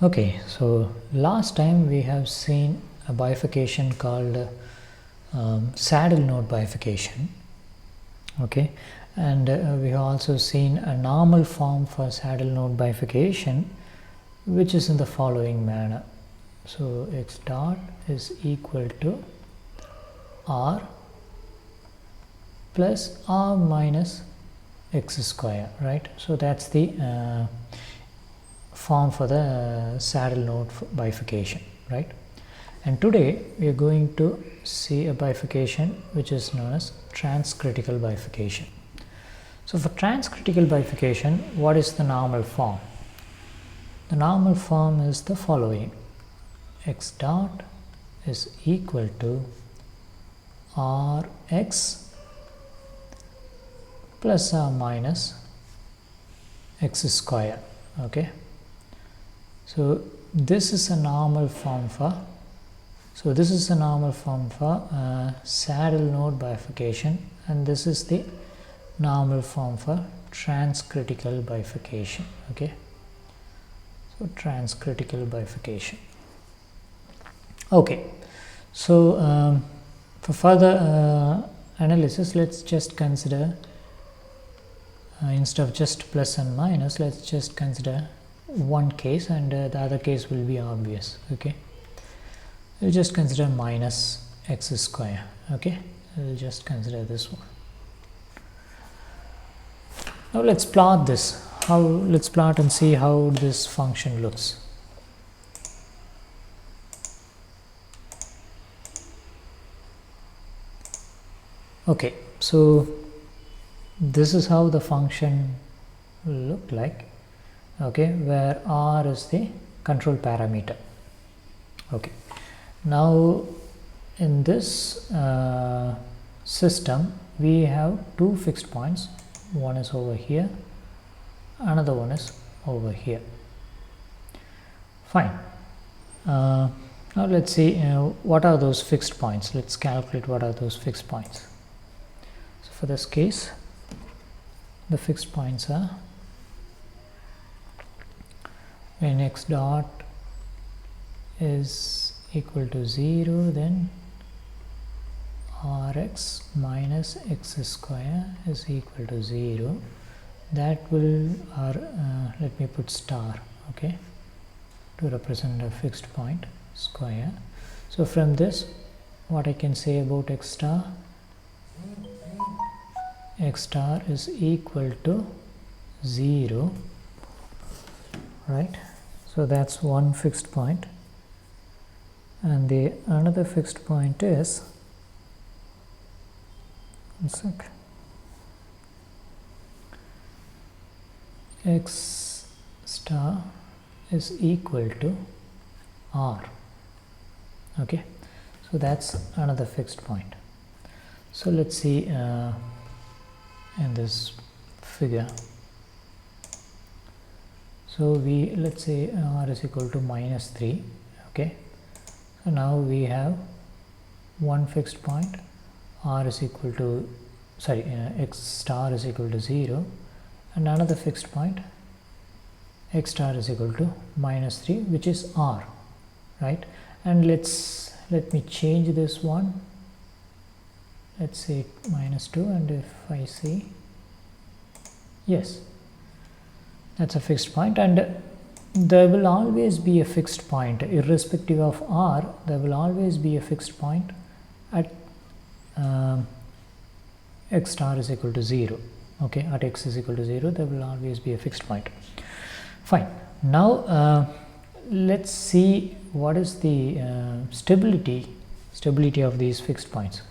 Okay, so last time we have seen a bifurcation called saddle node bifurcation. Okay, and we have also seen a normal form for saddle node bifurcation, which is in the following manner. So x dot is equal to r plus r minus x square, right? So that's the form for the saddle node bifurcation, right? And today we are going to see a bifurcation which is known as transcritical bifurcation. So for transcritical bifurcation, what is the normal form? The normal form is the following: x dot is equal to rx plus or minus x square. Okay, so this is a normal form for saddle node bifurcation, and this is the normal form for transcritical bifurcation. Okay, so transcritical bifurcation. Okay, so for further analysis, let's just consider instead of just plus and minus, let's just consider one case, and the other case will be obvious. Okay, we'll just consider minus x square. Okay, we'll just consider this one. Now let's plot this. Let's plot and see how this function looks. Okay, so this is how the function will look like. Okay, where r is the control parameter. Okay, now in this system we have two fixed points. One is over here, another one is over here. Fine. Now let's see what are those fixed points. Let's calculate what are those fixed points. So for this case, the fixed points are when x dot is equal to 0, then rx minus x square is equal to 0. That will, let me put star, okay, to represent a fixed point square. So from this, what I can say about x star is equal to 0, right? So that's one fixed point, and the another fixed point is, one sec, x star is equal to r. Okay, so that's another fixed point. So let's see in this figure. So let's say r is equal to minus 3. Okay, so now we have one fixed point, r is equal to, x star is equal to 0, and another fixed point, x star is equal to minus 3, which is r, right? And let me change this one. Let's say minus 2, and if I see, yes, that's a fixed point, and there will always be a fixed point irrespective of r. There will always be a fixed point at x star is equal to 0. Okay, at x is equal to 0, there will always be a fixed point. Fine. Now let's see what is the stability of these fixed points.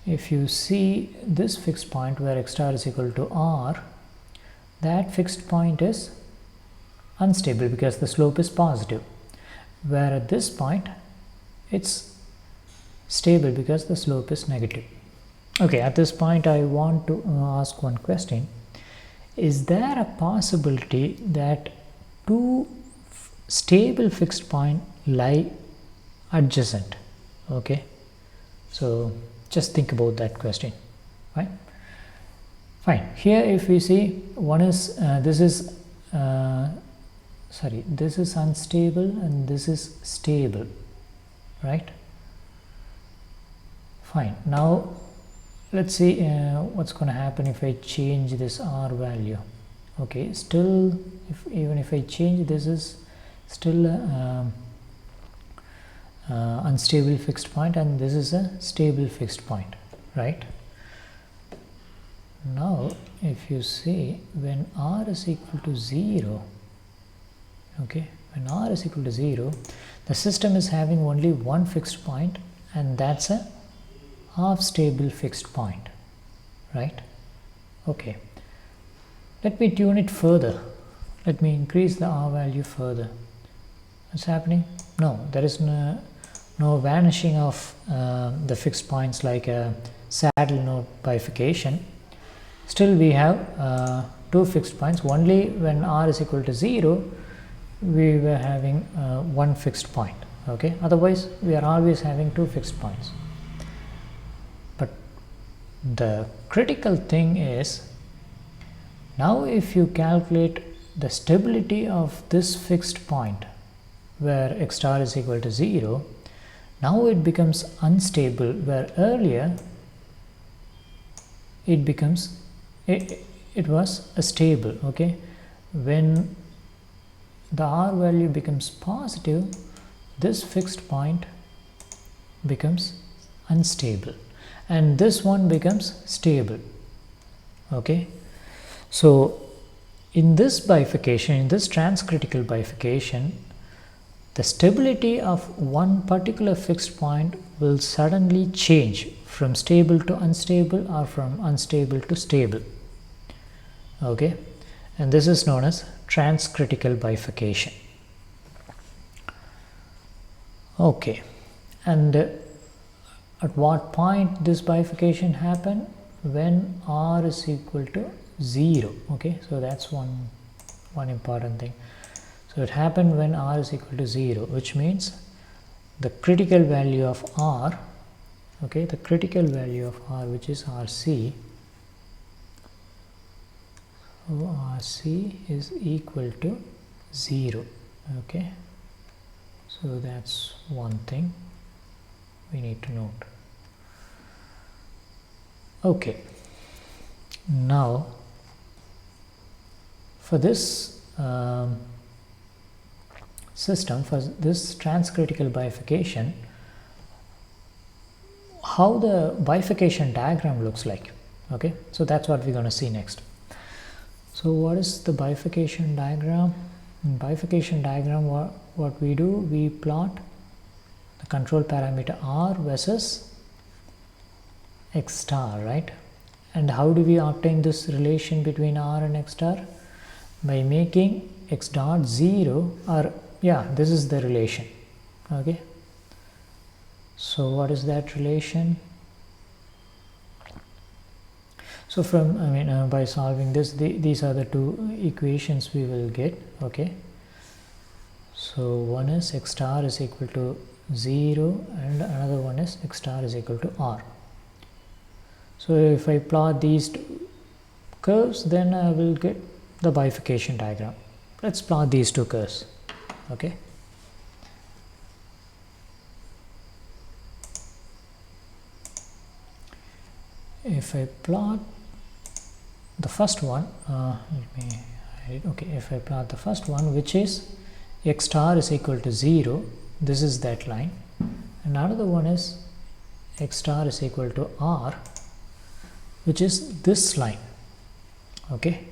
If you see this fixed point where x star is equal to r, that fixed point is unstable because the slope is positive, where at this point it's stable because the slope is negative. Okay, at this point I want to ask one question. Is there a possibility that two stable fixed points lie adjacent? Okay, so just think about that question. Right? Fine. Here if we see, one is this is sorry, this is unstable and this is stable, right? Fine. Now let's see what's going to happen if I change this R value. Okay, still even if I change, this is still unstable fixed point and this is a stable fixed point, right? Now if you see when R is equal to 0, okay, when R is equal to 0, the system is having only one fixed point and that's a half stable fixed point, right? Okay, let me tune it further. Let me increase the R value further. What's happening? No, there is no vanishing of the fixed points like a saddle node bifurcation. Still we have two fixed points. Only when R is equal to 0 we were having one fixed point, okay? Otherwise we are always having two fixed points. But the critical thing is, now if you calculate the stability of this fixed point where x star is equal to 0, now it becomes unstable, where earlier it becomes it was a stable, okay? When the R value becomes positive, this fixed point becomes unstable and this one becomes stable, okay? So in this bifurcation, in this transcritical bifurcation, the stability of one particular fixed point will suddenly change from stable to unstable or from unstable to stable, okay? And this is known as transcritical bifurcation. Okay, and at what point this bifurcation happen? When R is equal to 0, okay? So that's one important thing. So it happened when R is equal to 0, which means the critical value of R, okay, the critical value of R, which is RC, so RC is equal to 0, okay? So that's one thing we need to note. Okay, now for this system, for this transcritical bifurcation, how the bifurcation diagram looks like, okay? So that's what we're going to see next. So what is the bifurcation diagram? In bifurcation diagram, what we do, we plot the control parameter R versus x star, right? And how do we obtain this relation between R and x star? By making x dot 0, or yeah, this is the relation, okay? So what is that relation? So from, by solving this, these are the two equations we will get, okay? So one is x star is equal to 0 and another one is x star is equal to R. So if I plot these two curves, then I will get the bifurcation diagram. Let's plot these two curves, okay? If I plot the first one, if I plot the first one, which is x star is equal to 0, this is that line, and another one is x star is equal to R, which is this line, okay?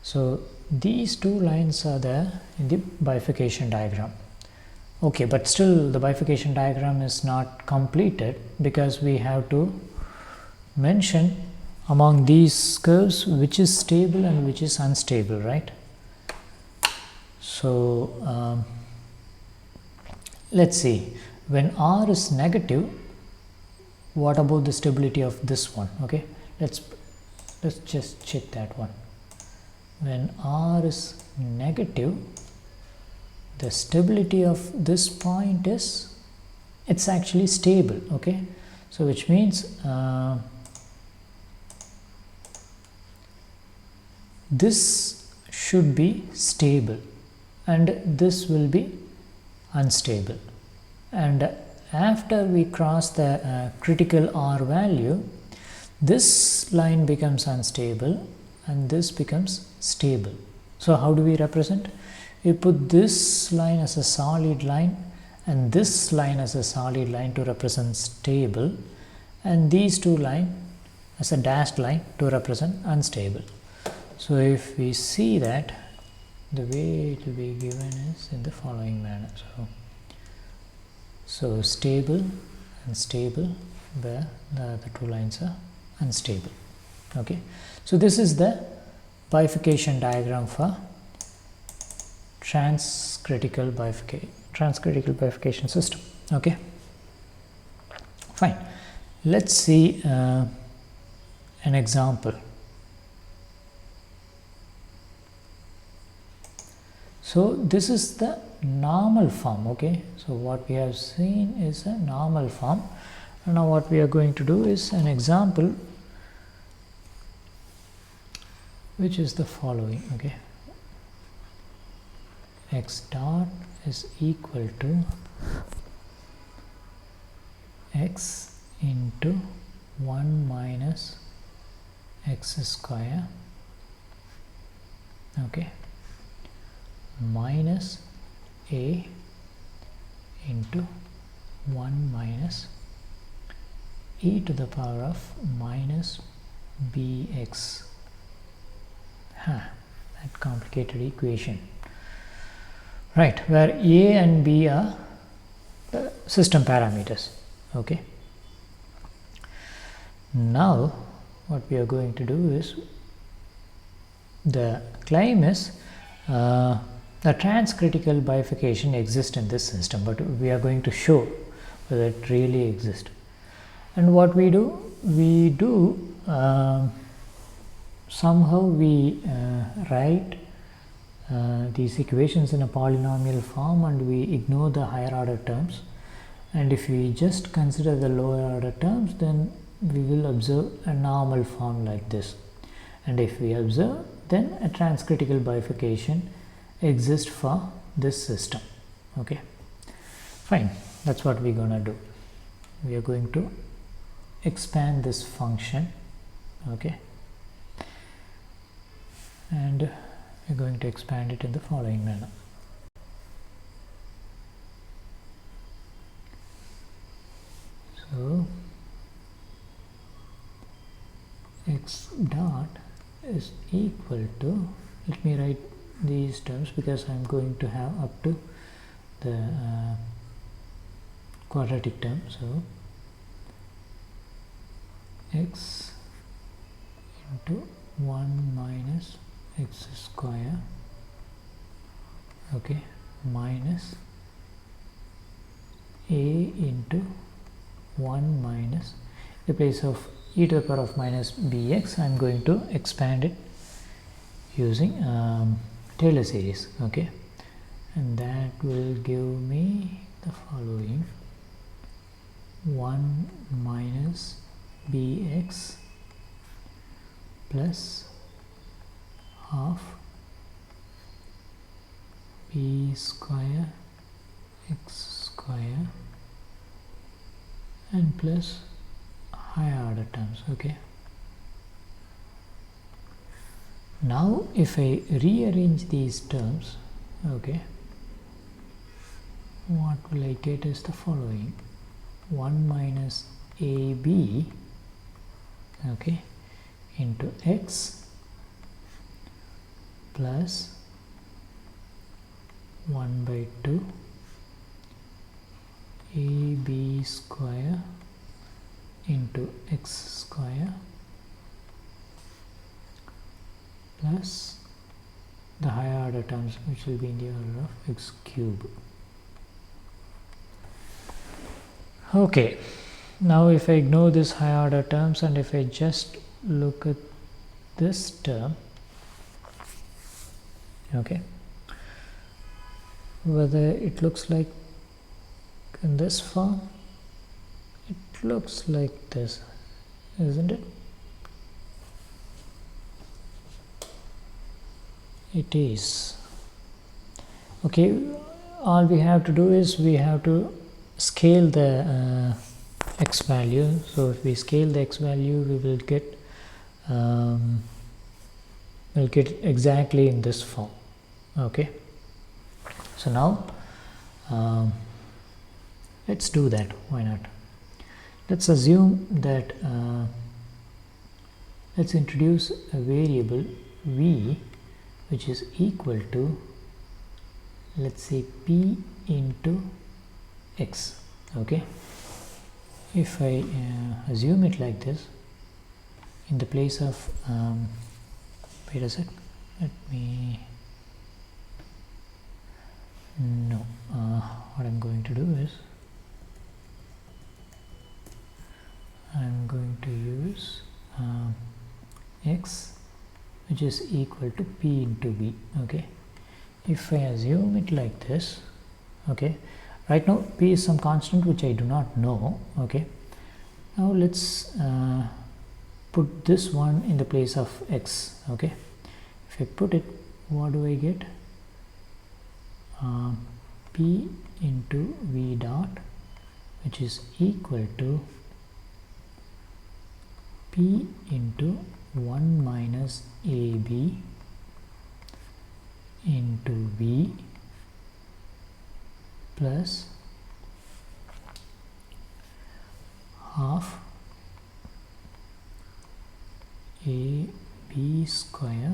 So these two lines are there in the bifurcation diagram, okay? But still the bifurcation diagram is not completed, because we have to mention among these curves which is stable and which is unstable, right? So let's see, when R is negative, what about the stability of this one, okay? Let's just check that one. When R is negative, the stability of this point is, it's actually stable, okay? So which means this should be stable and this will be unstable. And after we cross the critical R value, this line becomes unstable and this becomes stable. So how do we represent? We put this line as a solid line and this line as a solid line to represent stable, and these two lines as a dashed line to represent unstable. So if we see that, the way it will be given is in the following manner. So stable and stable, where the two lines are unstable. Okay, so this is the bifurcation diagram for transcritical bifurcation system. Okay, fine. Let's see an example. So this is the normal form. Okay, so what we have seen is a normal form, and now what we are going to do is an example, which is the following. Okay, x dot is equal to x into 1 minus x square, okay, minus a into 1 minus e to the power of minus bx. That complicated equation, right, where a and b are the system parameters. Okay, now what we are going to do is, the claim is the transcritical bifurcation exists in this system, but we are going to show whether it really exists. And what we do, somehow we write these equations in a polynomial form, and we ignore the higher order terms, and if we just consider the lower order terms, then we will observe a normal form like this. And if we observe, then a transcritical bifurcation exists for this system. Okay, fine. That's what we're going to do. We are going to expand this function. Okay, and we're going to expand it in the following manner. So x dot is equal to, let me write these terms because I'm going to have up to the quadratic term. So x into 1 minus x square, okay, minus a into 1 minus, in the place of e to the power of minus bx, I am going to expand it using Taylor series. Okay, and that will give me the following: 1 minus bx plus half b square x square and plus higher order terms. Okay, now if I rearrange these terms, okay, what will I get is the following: 1 minus ab, okay, into x plus 1 by 2 ab square into x square plus the higher order terms, which will be in the order of x cube. Okay, now if I ignore this higher order terms and if I just look at this term, okay, whether it looks like in this form, it looks like this, isn't it? It is. Okay, all we have to do is we have to scale the x value. So if we scale the x value, we will get exactly in this form. Okay, so now let's do that. Why not? Let's assume that let's introduce a variable v which is equal to, let's say, p into x. Okay, if I assume it like this, in the place of wait a sec, let me what I'm going to do is I'm going to use x which is equal to p into v. Okay, if I assume it like this, okay, right now p is some constant which I do not know. Okay, now let's put this one in the place of x. Okay, if I put it, what do I get? P into v dot, which is equal to p into 1 minus ab into v plus half ab square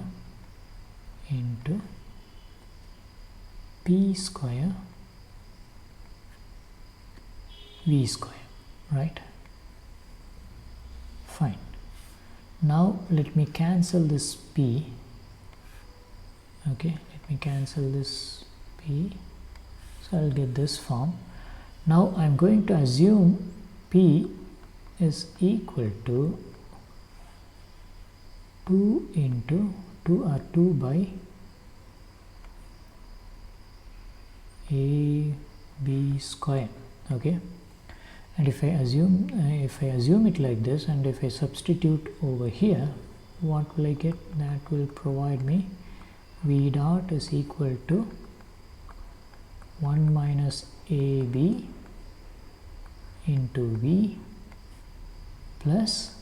into p square v square, right? Fine. Now let me cancel this p. Okay, let me cancel this p, so I'll get this form. Now I'm going to assume p is equal to 2 into 2 by ab square. Okay, and if I assume it like this, and if I substitute over here, what will I get? That will provide me v dot is equal to 1 minus ab into v plus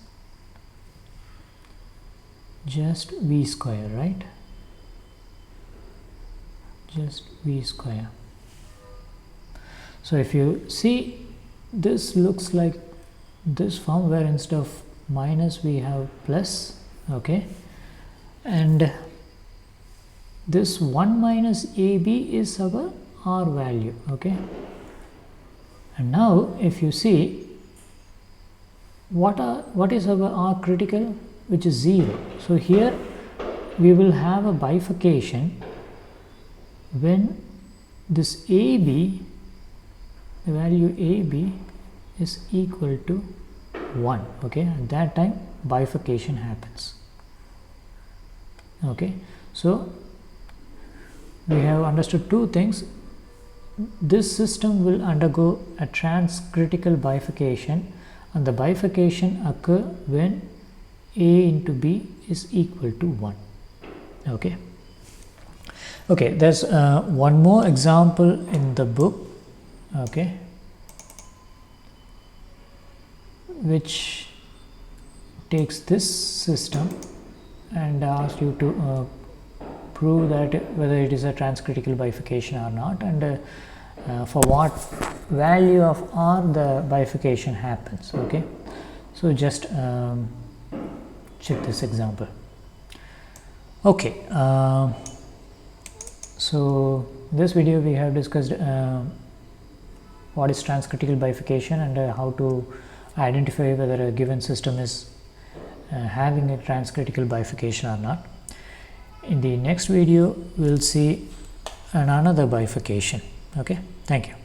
just v square, right? Just v square. So if you see, this looks like this form where instead of minus we have plus. Okay, and this 1 minus ab is our r value. Okay, and now if you see, what is our r critical, which is 0. So here we will have a bifurcation when this ab, the value ab is equal to 1. Okay, at that time bifurcation happens. Okay, so we have understood two things. This system will undergo a transcritical bifurcation, and the bifurcation occur when a into b is equal to 1. Okay, okay, there's one more example in the book, okay, which takes this system and asks you to prove that whether it is a transcritical bifurcation or not, and for what value of r the bifurcation happens. Okay, so just check this example. Okay, so this video we have discussed what is transcritical bifurcation and how to identify whether a given system is having a transcritical bifurcation or not. In the next video, we'll see another bifurcation. Okay, thank you.